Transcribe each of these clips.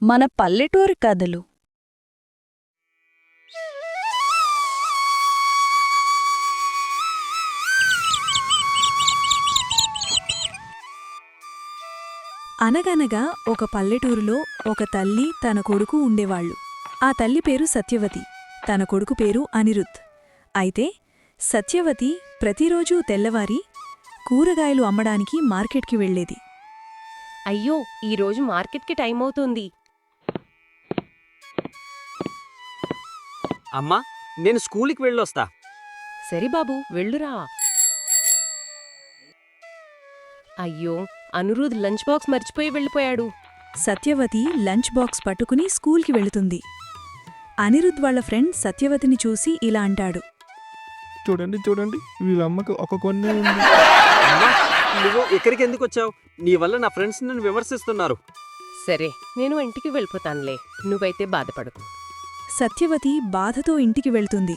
మన పల్లెటూరి కథలు. అనగనగా ఒక పల్లెటూరులో ఒక తల్లి తన కొడుకు ఉండేవాళ్లు. ఆ తల్లి పేరు సత్యవతి, తన కొడుకు పేరు అనిరుద్. అయితే సత్యవతి ప్రతిరోజూ తెల్లవారి కూరగాయలు అమ్మడానికి మార్కెట్కి వెళ్లేది. అయ్యో, ఈరోజు మార్కెట్కి టైం అవుతుంది. అమ్మా, నేను స్కూల్కి వెళ్ళొస్తా. సరే బాబు, వెళ్ళురా. అయ్యో, అనిరుద్ లంచ్ బాక్స్ మర్చిపోయి వెళ్ళిపోయాడు. సత్యవతి లంచ్ బాక్స్ పట్టుకుని స్కూల్కి వెళుతుంది. అనిరుద్ వాళ్ళ ఫ్రెండ్ సత్యవతిని చూసి ఇలా అంటాడు. చూడండి చూడండి, వీళ్ళమ్మకు ఒక కొన్నే ఉంది. అమ్మా, నువ్వు ఇక్కడికి ఎందుకు వచ్చావు? నీ వల్ల నా ఫ్రెండ్స్ నన్ను విమర్శిస్తున్నారు. సరే, నేను ఇంటికి వెళ్ళిపోతానులే, నువ్వైతే బాధపడకు. సత్యవతి బాధతో ఇంటికి వెళ్తుంది.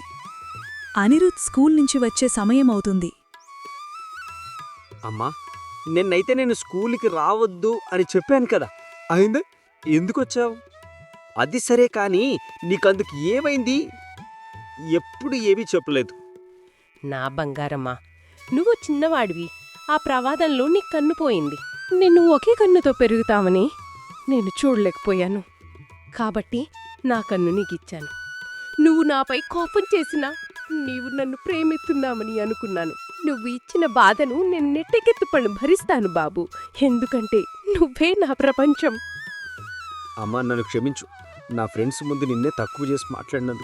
అనిరుద్ స్కూల్ నుంచి వచ్చే సమయం అవుతుంది. అమ్మా, నేను స్కూల్కి రావద్దు అని చెప్పాను కదా, అయిందా? ఎందుకు వచ్చావు? అది సరే కానీ నీకందుకు ఏమైంది? ఎప్పుడు ఏమీ చెప్పలేదు. నా బంగారమ్మా, నువ్వు చిన్నవాడివి. ఆ ప్రమాదంలో నీ కన్ను పోయింది. నిన్ను ఒకే కన్నుతో పెరుగుతామని నేను చూడలేకపోయాను. కాబట్టి నా కన్ను నీకిచ్చాను. నువ్వు నాపై కోపం చేసినా నీవు నన్ను ప్రేమిస్తున్నామని అనుకున్నాను. నువ్వు ఇచ్చిన బాధను నేను నెట్టెకెత్తుపడి భరిస్తాను బాబు, ఎందుకంటే నువ్వే నా ప్రపంచం. అమ్మా, నన్ను క్షమించు. నా ఫ్రెండ్స్ ముందు నిన్నే తక్కువ చేసి మాట్లాడినందుకు.